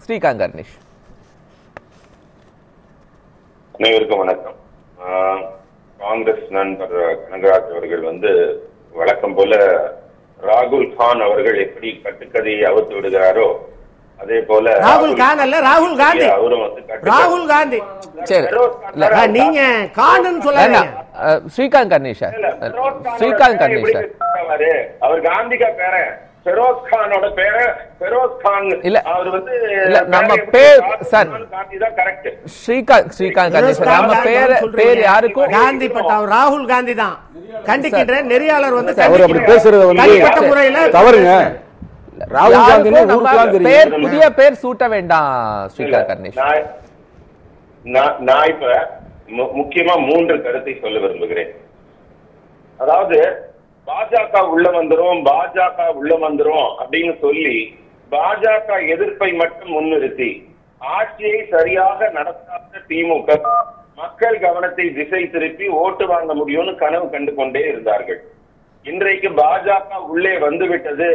ஸ்ரீகாந்த் கணேஷ். அனைவருக்கும் வணக்கம். காங்கிரஸ் நண்பர் கனகராஜ் அவர்கள் வழக்கம் போல ராகுல் கான் அவர்கள் எப்படி கட்டுக்கதையை அவுத்து விடுகிறாரோ அதே போல ராகுல் கான் அல்ல, ராகுல் காந்தி. அவரும் ராகுல் காந்தி. சரி, நீங்க கான் சொல்லாதீங்க. ஸ்ரீகாந்த் கணேஷ், ஸ்ரீகாந்த் கணேஷ் அவர் காந்திகா பேரன், ஃபெரோஸ் கானோட பேரன். ஃபெரோஸ் கான் இல்ல, அவர் இல்ல நம்ம பேர் சார் காந்தி தான் கரெக்ட். ஸ்ரீகாந்த் கணேஷ் நம்ம பேர் யாருக்கும் காந்தி பட்டா ராகுல் காந்தி தான். கண்டிக்கின்றேன். நெறியாளர் அவர் அப்படி பேசுறது முறையில தவறுங்க. ராகுல் காந்தி பேர் புதிய பேர் சூட்ட வேண்டாம். ஸ்ரீகாந்த் கணேஷ், நான் இப்ப முக்கியமா 3 கருத்தை சொல்ல விரும்புகிறேன். அதாவது பாஜக உள்ள வந்துரும் அப்படின்னு சொல்லி பாஜக எதிர்ப்பை மட்டும் முன்னிறுத்தி ஆட்சியை சரியாக நடத்தாத திமுக மக்கள் கவனத்தை திசை திருப்பி ஓட்டு வாங்க முடியும்னு கனவு கண்டு கொண்டே இருந்தார்கள். இன்றைக்கு பாஜக உள்ளே வந்துவிட்டது,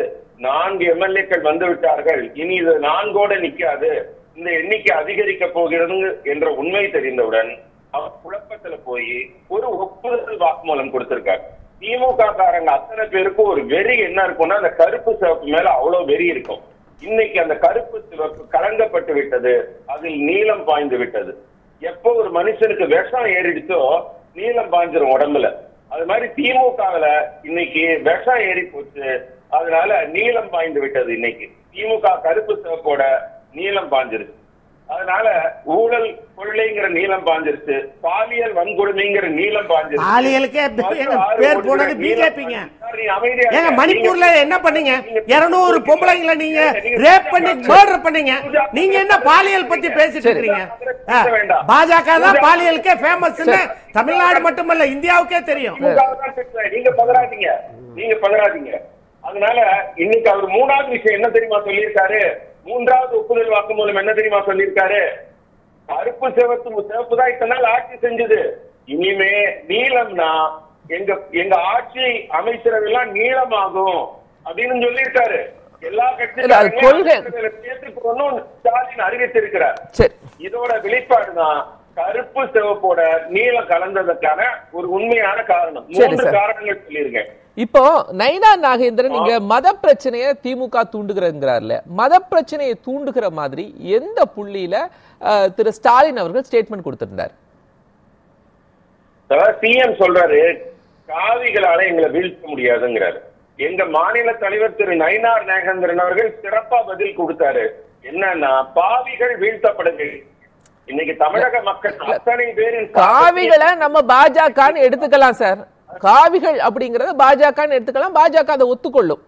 4 எம்எல்ஏக்கள் வந்து விட்டார்கள், இனி இது 4ஓட நிக்காது, இந்த எண்ணிக்கை அதிகரிக்க போகிறது என்ற உண்மை தெரிந்தவுடன் அவர் குழப்பத்துல போய் ஒரு ஒப்புதல் வாக்குமூலம் கொடுத்திருக்காரு. திமுக காரங்க அத்தனை பேருக்கும் ஒரு வெறி என்ன இருக்கும்னா, அந்த கருப்பு சிவப்பு மேல அவ்வளவு வெறி இருக்கும். இன்னைக்கு அந்த கருப்பு சிவப்பு கலங்கப்பட்டு விட்டது, அதில் நீலம் பாய்ந்து விட்டது. எப்போ ஒரு மனுஷனுக்கு விஷம் ஏறிடுச்சோ நீலம் பாய்ஞ்சிரும் உடம்புல, அது மாதிரி திமுகவுல இன்னைக்கு விஷம் ஏறி போச்சு, அதனால நீலம் பாய்ந்து விட்டது. இன்னைக்கு திமுக கருப்பு சிவப்போட நீலம் பாய்ஞ்சிருச்சு. அதனால ஊழல் கொள்ளைங்கிற நீளம் பாஞ்சிருச்சு, பாலியல் வன்கொடுமைங்கிற நீளம் பாஞ்சிருச்சு. பாலியலுக்கே பேர் போனது பிஜேபிங்க. ஏங்க மணிப்பூர்ல என்ன பண்ணீங்க? 200 பொம்பளைங்களை நீங்க ரேப் பண்ணி மர்டர் பண்ணீங்க. நீங்க என்ன பாலியல் பத்தி பேசிட்டு இருக்கீங்க? பாஜக தான் பாலியலுக்கே ஃபேமஸ். தமிழ்நாடு மட்டுமல்ல இந்தியாவுக்கே தெரியும். நீங்க பதறாதீங்க. அதனால இன்னைக்கு அவர் 3வது விஷயம் என்ன தெரியுமா சொல்லியிருக்காரு? 3வது ஒப்புதல் வாக்குமூலம் என்ன தெரியுமா சொல்லியிருக்காரு? கருப்பு சிவப்பு தான் இத்தனை நாள் ஆட்சி செஞ்சது, இனிமே நீளம்னா எங்க ஆட்சி அமைச்சரவையெல்லாம் நீளமாகும் அப்படின்னு சொல்லியிருக்காரு. எல்லா கட்சியும் ஸ்டாலின் அறிவித்திருக்கிறார். இதோட வெளிப்பாடுதான் கருப்பு சிவப்போட நீளம் கலந்ததற்கான ஒரு உண்மையான காரணம். 3 காரணங்கள் சொல்லியிருக்கேன். இப்போ நயினா நாகேந்திரன் இங்க மத பிரச்சனையை திமுக தூண்டுகிறதுங்கிறார்ல, மத பிரச்சனையை தூண்டுகிற மாதிரி எந்த புள்ளியில திரு ஸ்டாலின் அவர்கள் ஸ்டேட்மெண்ட் கொடுத்திருந்தார்? சிஎம் சொல்றாரு காவிகளால எங்களை வீழ்த்த முடியாதுங்கிறாரு. எங்க மாநில தலைவர் திரு நயினார் நாகேந்திரன் அவர்கள் சிறப்பா பதில் கொடுத்தாரு. என்னன்னா, பாவிகள் வீழ்த்தப்படவில்லை. இன்னைக்கு தமிழக மக்கள் அத்தனை பேரின் காவிகளை நம்ம பாஜகன்னு எடுத்துக்கலாம் சார். காவிகள் அப்படிங்கறத பாஜக எடுத்துக்கலாம், பாஜக அதை ஒத்துக்கொள்ளும்.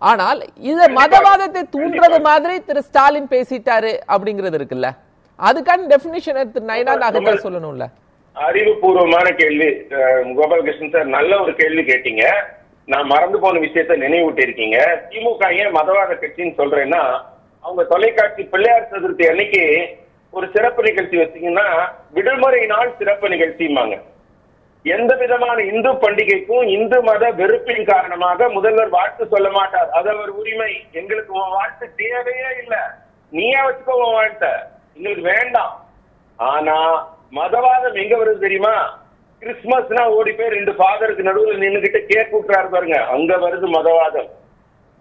ஆனால் இத மதவாதத்தை தூண்டுறது மாதிரி திரு ஸ்டாலின் பேசிட்டாரு அப்படிங்கிறது இருக்குல்ல, அதுக்கான டெபினிஷனை திரு நயினா நாகேந்திரன் சொல்லணும்ல. அறிவுபூர்வமான கேள்வி கோபாலகிருஷ்ணன் சார், நல்ல ஒரு கேள்வி கேட்டீங்க. நான் மறந்து போன விஷயத்த நினைவூட்டி இருக்கீங்க. திமுக ஏன் மதவாத கட்சின்னு சொல்றேன்னா, அவங்க தொலைக்காட்சி பிள்ளையார் சதுர்த்தி அன்னைக்கு ஒரு சிறப்பு நிகழ்ச்சி வச்சீங்கன்னா விடுமுறை நாள் சிறப்பு நிகழ்ச்சிமாங்க. எந்த விதமான இந்து பண்டிகைக்கும் இந்து மத வெறுப்பின் காரணமாக முதல்வர் வாழ்த்து சொல்ல மாட்டார். அது அவர் உரிமை. எங்களுக்கு வாழ்த்து தேவையே இல்லை, நீயே வச்சுக்கோ வாழ்த்த, எங்களுக்கு வேண்டாம். ஆனா மதவாதம் எங்க வருது தெரியுமா? கிறிஸ்துமஸ்னா ஓடி போய் 2 ஃபாதருக்கு நடுவில் நின்னுகிட்டு கேக் கூட்டுறாரு பாருங்க, அங்க வருது மதவாதம்.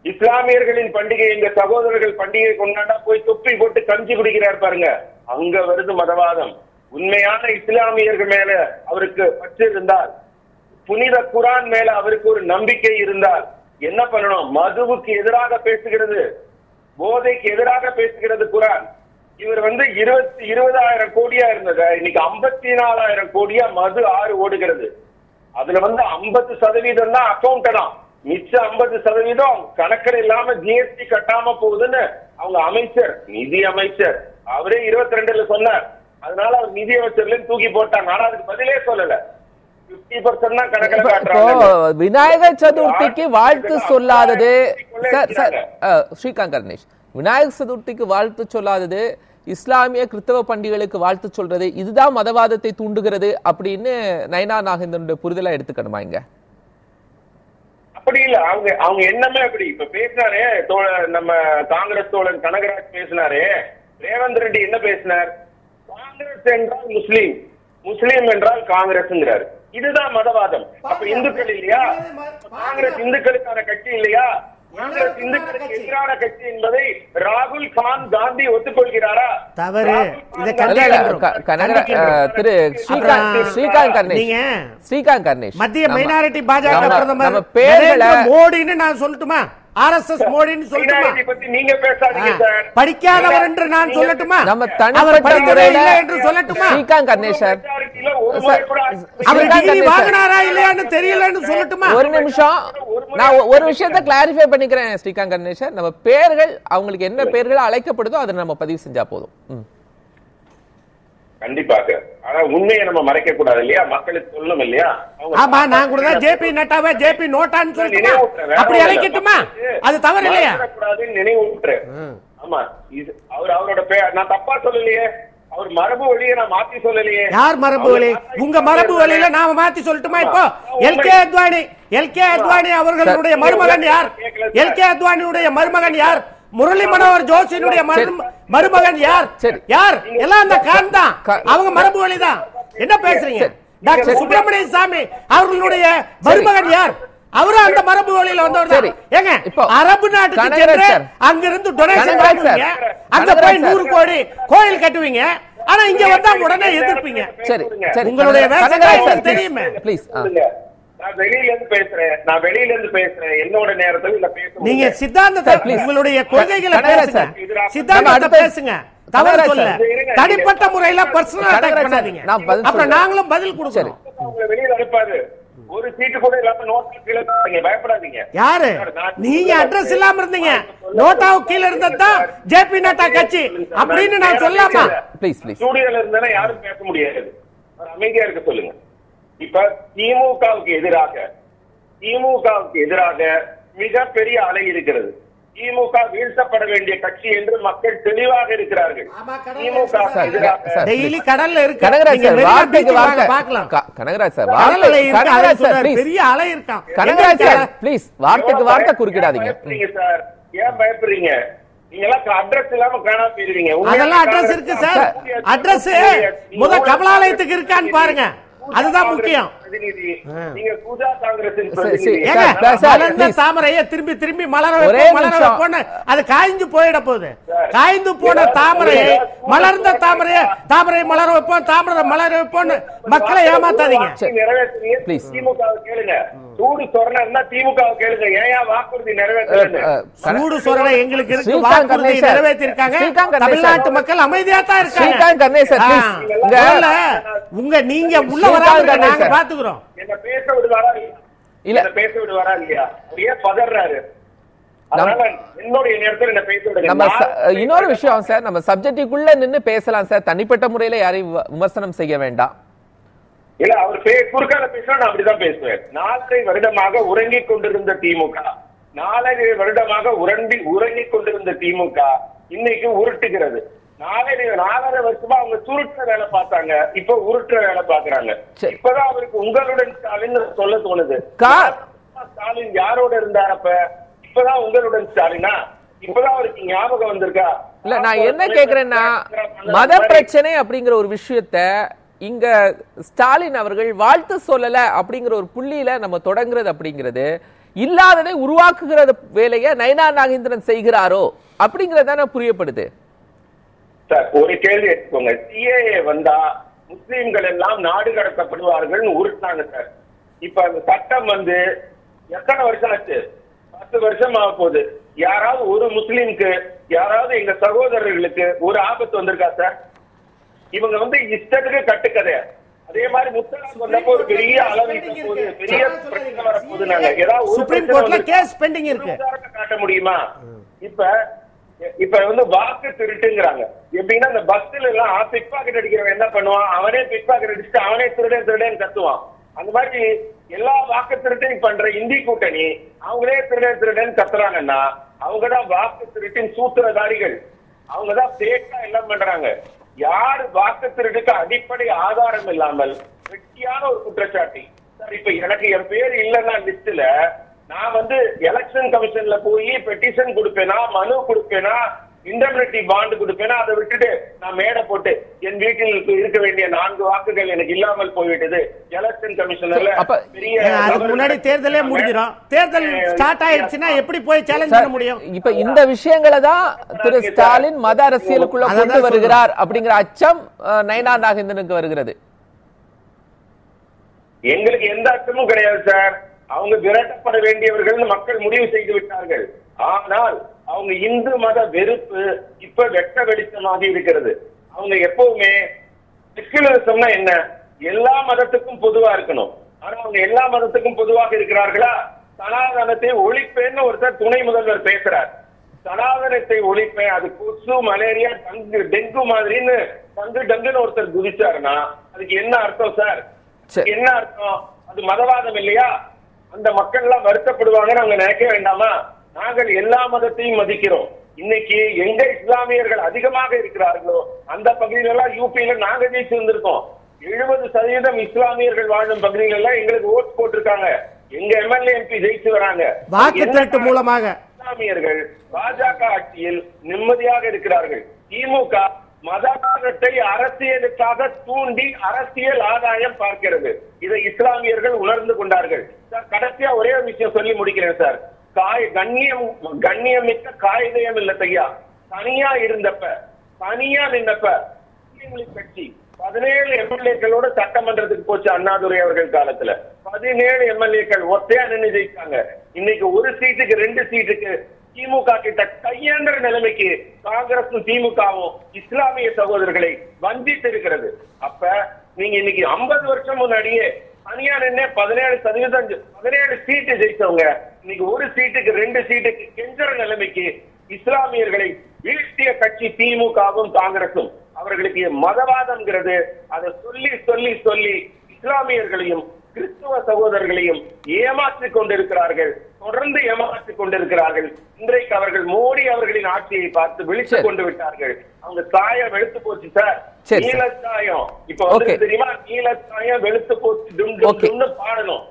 இஸ்லாமியர்களின் பண்டிகை, எங்க சகோதரர்கள் பண்டிகை கொண்டாடா போய் தொப்பி போட்டு கஞ்சி குடிக்கிறார் பாருங்க, அங்க வருது மதவாதம். உண்மையான இஸ்லாமியர்கள் மேல அவருக்கு பற்று இருந்தால், புனித குரான் மேல அவருக்கு ஒரு நம்பிக்கை இருந்தால் என்ன பண்ணணும்? மதுவுக்கு எதிராக பேசுகிறது, போதைக்கு எதிராக பேசுகிறது குரான். இவர் 20,000 கோடியா இருந்தது, இன்னைக்கு 54,000 கோடியா மது ஆறு ஓடுகிறது. அதுல 50% தான் அக்கௌண்ட், மிச்சம் 50% கணக்கில் இல்லாம ஜிஎஸ்டி கட்டாம போகுதுன்னு அவங்க அமைச்சர், நிதி அமைச்சர் அவரே 22ல சொன்னார். அதனால அவர் நிதி அமைச்சர்ல தூக்கி போட்டாங்க. ஆனா அதுக்கு பதிலே சொல்லல. 50% தான் கணக்கில் காட்டுறாங்க. விநாயகர் சதுர்த்திக்கு வாழ்த்து சொல்லாதது ஸ்ரீகாந்த் கணேஷ், விநாயகர் சதுர்த்திக்கு வாழ்த்து சொல்லாதது, இஸ்லாமிய கிறிஸ்தவ பண்டிகைகளுக்கு வாழ்த்து சொல்றது, இதுதான் மதவாதத்தை தூண்டுகிறது அப்படின்னு நயினா நாகேந்திரனுடைய புரிதலா எடுத்துக்கணுமா? இங்க அப்படி இல்ல, அவங்க எண்ணமே அப்படி. இப்ப பேசினாரே நம்ம காங்கிரஸ் தோழர் கனகராஜ் பேசினாரே, ரேவந்த் ரெட்டி என்ன பேசினார்? காங்கிரஸ் என்றால் முஸ்லீம், முஸ்லீம் என்றால் காங்கிரஸ்ங்கிறார். இதுதான் மதவாதம். அப்ப இந்துக்கள் இல்லையா? காங்கிரஸ் இந்துக்களுக்கான கட்சி இல்லையா? காங்கிரஸ் இந்துக்களுக்கு எதிரான கட்சி என்பதை ராகுல் காந்தி ஒத்துக்கொள்கிறாரா? தவறு. திரு ஸ்ரீகாந்த் கணேஷ் மத்திய மைனாரிட்டி பாஜக பிரதமர் மோடின்னு நான் சொல்லட்டுமா? RSS மோடின்னு சொல்லட்டுமா? நீங்க பேசாதீங்க சார். படிக்காதவர் என்று நான் சொல்லட்டுமா? நம்ம தனிப்பட்ட முறையில என்று சொல்லட்டுமா? ஸ்ரீகாந்த் கணேஷ் சார் அவர் டிகிரி வாங்கினாரா இல்லையான்னு தெரியலன்னு சொல்லட்டுமா? ஒரு நிமிஷம், நான் ஒரு விஷயத்தை கிளாரிஃபை பண்ணிக்கிறேன் ஸ்ரீகாந்த் கணேஷ் சார். நம்ம பேர்கள் அவங்களுக்கு என்ன பேர்கள் அழைக்கப்படுதோ அதை நம்ம பதிவு செஞ்சா போதும். கண்டிப்பாக. ஆனா உண்மையை நம்ம மறைக்க கூடாது இல்லையா? மக்களுக்கு சொல்லணும் இல்லையா? ஆமா, நான் கூட தான் ஜேபி நட்டாவே ஜேபி நோட்டான்னு சொல்லிட்டு அப்படி அழைக்கட்டுமா? அது தவறு இல்லையா? நினைவூற்று. ஆமா, இது அவரோட பேர் நான் தப்பா சொல்லலையே. அவர் மரபு வழியை நான் மாத்தி சொல்லலையே. யார் மரபு வழி? உங்க மரபு வழியில நாம மாத்தி சொல்லட்டுமா? இப்போ எல்கே அத்வானி அவர்களுடைய மருமகன் யார்? எல்கே அத்வானியுடைய மருமகன் யார்? முரளி மனோகர் ஜோஷியினுடைய மருமகன் யார்? யார்? எல்லாம் அந்த கான் தான். அவங்க மரபு வழி தான். என்ன பேசுறீங்க? டாக்டர் சுப்பிரமணிய சாமி அவர்களுடைய மருமகன் யார்? அவரும் அந்த மரபு வழியில வந்தவர் தான். ஏங்க, அரபு நாட்டுக்கு சென்று அங்கிருந்து டொனேஷன் வாங்குவீங்க, அங்க போய் 100 கோடி கோயில் கட்டுவீங்க. ஆனா இங்க வந்தா உடனே எதிர்ப்பீங்க. உங்களுடைய வேலை தெரியுமே. ப்ளீஸ். நான் வெளியில இருந்து பேசுறேன். என்னோட நேரத்துல இல்ல பேசுறேன். நீங்க சித்தாந்தத்தை, உங்களுடைய கொள்கைகளை பேசுங்க, சித்தாந்தத்தை பேசுங்க. தவறு சொல்ல, தனிப்பட்ட முறையில பர்சனல் அட்டாக் பண்ணாதீங்க. அப்புறம் நாங்களும் பதில் கொடுக்கிறோம். உங்களை வெளியில அனுப்பாது. ஒரு சீட்டு கூட இல்லாம நோட்டா கீழே இருந்தீங்க. பயப்படாதீங்க. யாரு? நீங்க அட்ரஸ் இல்லாம இருந்தீங்க. நோட்டாவு கீழே இருந்ததா ஜேபி நட்டா கட்சி அப்படின்னு நான் சொல்லாமா? ப்ளீஸ் ஸ்டுடியோல இருந்தா யாரும் பேச முடியாது. அமைதியா இருக்க சொல்லுங்க. இப்ப திமுகவுக்கு எதிராக மிகப்பெரிய அலை இருக்கிறது. திமுக வீழ்த்தப்பட வேண்டிய கட்சி என்று மக்கள் தெளிவாக இருக்கிறார்கள். டெய்லி கடல்ல இருக்கு. கனகராஜ் சார், வார்த்தைக்கு வார்த்தை பார்க்கலாம். கனகராஜ் சார், பெரிய அலை இருக்கா? கனகராஜ் சார் ப்ளீஸ், வார்த்தைக்கு வார்த்தை குறுக்கிடாதீங்க சார். ஏன் பயப்படுறீங்க? நீங்க எல்லாம் அட்ரஸ் இல்லாம காணாம போயிருவீங்க. அதெல்லாம் அட்ரஸ் இருக்கு சார். அட்ரஸ் முத கமலாலயத்துக்கு இருக்கான்னு பாருங்க. அதுதான் முக்கியம். நீங்க பூஜா காங்கிரஸின் தாமரையை திரும்பி திரும்பி மலர வைப்போம். அது காய்ந்து போயிட போகுது. காய்ந்து போன தாமரையை மலர்ந்த தாமரை மலர வைப்போம், தாமரை மலர வைப்போம். மக்களை ஏமாத்தாதீங்க. திமுக கேளுங்க. சூடு சொரணை திமுக கேளுங்க. ஏன் வாக்குறுதி நிறைவேற்ற? சூடு சொரணை எங்களுக்கு இருக்கு. வாக்குறுதி நிறைவேற்றிருக்காங்க. தமிழ்நாட்டு மக்கள் அமைதியா தான் இருக்காங்க. நீங்க உள்ள வராங்க, நாங்க பாத்துக்கிறோம். என்ன பேச விடுவாரா இல்ல? பேச விடுவாரா இல்லையா? ஏன் பதறாரு? என்னுடைய நேரத்தில் என்ன பேச விடுங்க. இன்னொரு விஷயம் சார், நம்ம சப்ஜெக்டுக்குள்ள நின்னு பேசலாம் சார். தனிப்பட்ட முறையில யாரையும் விமர்சனம் செய்ய வேண்டாம். இல்ல, அவர் குறுக்கால பேசினா நான் அப்படிதான் பேசுவேன். 4 வருடமாக உறங்கிக் கொண்டிருந்த திமுக, 4 வருடமாக உறங்கிக் கொண்டிருந்த திமுக இன்னைக்கு உருட்டுகிறது. 4.5 வருஷமா அவங்க சுருட்டுற வேலை பார்த்தாங்க. இப்ப உருட்டுற வேலை பாக்குறாங்க. இப்பதான் அவருக்கு உங்களுடன் ஸ்டாலின் சொல்ல தோணுது. ஸ்டாலின் யாரோட இருந்தார்? அப்ப இப்பதான் உங்களுடன் ஸ்டாலினா? இப்பதான் அவருக்கு ஞாபகம் வந்திருக்கா? இல்ல, நான் என்ன கேக்குறேன்னா, மத பிரச்சனை அப்படிங்கிற ஒரு விஷயத்த இங்க ஸ்டாலின் அவர்கள் வாழ்த்து சொல்லல அப்படிங்கிற ஒரு புள்ளியில நம்ம தொடங்குறது அப்படிங்கிறது இல்லாததை உருவாக்குகிற வேலையை நயனா நாகேந்திரன் செய்கிறாரோ அப்படிங்கறத புரியப்படுது. சார், ஒரு கேள்வி எடுத்துக்கோங்க. சிஏஏ வந்தா முஸ்லீம்கள் எல்லாம் நாடு கடத்தப்படுவார்கள் உருட்டாங்க சார். இப்ப அந்த சட்டம் வந்து எத்தனை வருஷம் ஆச்சு? 10 வருஷம் ஆக போகுது. யாராவது ஒரு முஸ்லீம்க்கு, யாராவது எங்க சகோதரர்களுக்கு ஒரு ஆபத்து வந்திருக்கா சார்? இவங்க வந்து இஷ்டத்துக்கு கட்டுக்கதை. அதே மாதிரி முத்தலாக் வந்தப்போ ஒரு பெரிய அளவுக்கு பெரிய பிரச்சனை வரப்போகுது. நாங்க ஏதாவது சுப்ரீம் கோர்ட்ல கேஸ் பெண்டிங் இருக்கு, காட்ட முடியுமா? இப்ப வந்து வாக்கு திருட்டுங்கிறாங்க. எப்படின்னா இந்த பஸ்ல எல்லாம் பிக் பாக்கெட் அடிக்கிறவன் என்ன பண்ணுவான்? அவனே பிக் பாக்கெட் அடிச்சுட்டு அவனே திருடன் கத்துவான். அந்த மாதிரி எல்லா வாக்கு திருட்டையும் பண்ற இந்தி கூட்டணி அவங்களே திருடன் கத்துறாங்கன்னா அவங்கதான் வாக்கு திருட்டின் சூத்திரதாரிகள். அவங்கதான் பேக்கா எல்லாம் பண்றாங்க. யாரு வாக்கு திருட்டுக்கு அடிப்படை ஆதாரம் இல்லாமல் வெட்டியான ஒரு குற்றச்சாட்டி சார். இப்ப எனக்கு என் பேர் இல்லைன்னா லிஸ்ட்ல நான் வந்து எலெக்ஷன் கமிஷன்ல போய் பெட்டிஷன் கொடுப்பேனா, மனு கொடுப்பேனா, இண்டெம்னிட்டி பாண்ட் கொடுப்பேனா, அதை விட்டுட்டு நான் மேடை போட்டு என் வீட்டில் இருக்க வேண்டிய 4 வாக்குகள் எனக்கு இல்லாமல் போய்விட்டது எலெக்ஷன் கமிஷனர்ல பெரிய அதுக்கு முன்னாடி தேர்தலே முடிஞ்சிடும். தேர்தல் ஸ்டார்ட் ஆயிடுச்சுன்னா எப்படி போய் சேலஞ்ச் பண்ண முடியும்? இப்ப இந்த விஷயங்களை தான் திரு ஸ்டாலின் மத அரசியலுக்குள்ள கொண்டு வருகிறார் அப்படிங்கிற அச்சம் நயனா நாகேந்திரனுக்கு வருகிறது. எங்களுக்கு எந்த அச்சமும் கிடையாது சார். அவங்க விரட்டப்பட வேண்டியவர்கள் மக்கள் முடிவு செய்து விட்டார்கள். ஆனால் அவங்க இந்து மத வெறுப்பு இப்ப வெட்ட வெளிச்சமாக இருக்கிறது. அவங்க எப்பவுமே செக்குலரிசம்னா என்ன, எல்லா மதத்துக்கும் பொதுவா இருக்கணும். ஆனா அவங்க எல்லா மதத்துக்கும் பொதுவாக இருக்கிறார்களா? சனாதனத்தை ஒழிப்பேன்னு ஒருத்தர் துணை முதல்வர் பேசுறார். சனாதனத்தை ஒழிப்பேன், அது கொசு, மலேரியா, டெங்கு மாதிரின்னு டங்குன்னு ஒருத்தர் குதிச்சாருன்னா அதுக்கு என்ன அர்த்தம் சார்? என்ன அர்த்தம்? அது மதவாதம் இல்லையா? அந்த மக்கள் எல்லாம் வருத்தப்படுவாங்கன்னு அவங்க நினைக்க வேண்டாமா? நாங்கள் எல்லா மதத்தையும் மதிக்கிறோம். இன்னைக்கு எங்க இஸ்லாமியர்கள் அதிகமாக இருக்கிறார்களோ அந்த பகுதியிலெல்லாம் யூபியில நாங்க ஜெயிச்சு வந்திருக்கோம். 70% இஸ்லாமியர்கள் வாழும் பகுதிகளெல்லாம் எங்களுக்கு ஓட்டு போட்டிருக்காங்க. எங்க எம்எல்ஏ எம்பி ஜெயிச்சு வராங்க. வாக்குச்சீட்டு மூலமாக இஸ்லாமியர்கள் பாஜக ஆட்சியில் நிம்மதியாக இருக்கிறார்கள். திமுக மதத்தை அரசியலுக்காக தூண்டி அரசியல் ஆதாயம் பார்க்கிறது. இதை இஸ்லாமியர்கள் உணர்ந்து கொண்டார்கள். கடைசியா ஒரே ஒரு விஷயம் சொல்லி முடிக்கிறேன் சார். கண்ணியமிக்க காயிதயம் இல்ல ஐயா. தனியா இருந்தப்ப, தனியா நின்னப்ப கட்சி 17 எம்எல்ஏக்களோட சட்டமன்றத்துக்கு போச்சு அண்ணாதுரை அவர்கள் காலத்துல. 17 எம்எல்ஏக்கள் ஒத்தையா நின்று ஜெயிச்சாங்க. இன்னைக்கு ஒரு சீட்டுக்கு 2 சீட்டுக்கு திமுக கிட்ட கையேந்திர நிலைமைக்கு காங்கிரசும் திமுகவும் இஸ்லாமிய சகோதரர்களை வஞ்சித்து இருக்கிறது. அப்ப நீங்க இன்னைக்கு 50 வருஷம் முன்னாடியே தனியா நின்று 17 சீட்டு ஜெயிச்சவங்க இன்னைக்கு ஒரு சீட்டுக்கு 2 சீட்டுக்கு கெஞ்சற நிலைமைக்கு இஸ்லாமியர்களை வீழ்த்திய கட்சி திமுகவும் காங்கிரசும். அவர்களுக்கு மதவாதம்ங்கிறது அதை சொல்லி சொல்லி சொல்லி இஸ்லாமியர்களையும் கிறிஸ்துவ சகோதரர்களையும் ஏமாற்றிக் கொண்டிருக்கிறார்கள். தொடர்ந்து ஏமாற்றிக் கொண்டிருக்கிறார்கள். இன்றைக்கு அவர்கள் மோடி அவர்களின் ஆட்சியை பார்த்து விழித்துக் கொண்டு விட்டார்கள். அவங்க சாயம் வெளுத்து போச்சு சார். நீலச்சாயம் இப்ப வந்து தெரியுமா? நீலச்சாயம் வெளுத்து போச்சு பாடணும்.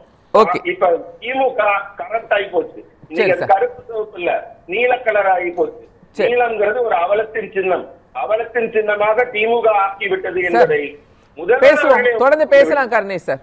இப்ப திமுக கரண்ட் ஆகி போச்சு. நீங்க கருப்பு சிவப்பு இல்ல, நீல கலர் ஆகி போச்சு. நீலம்ங்கிறது ஒரு அவலத்தின் சின்னம். அவலத்தின் சின்னமாக திமுக ஆக்கி விட்டது என்பதை முதல் தொடர்ந்து பேசலாம் கருணேஷ் சார்.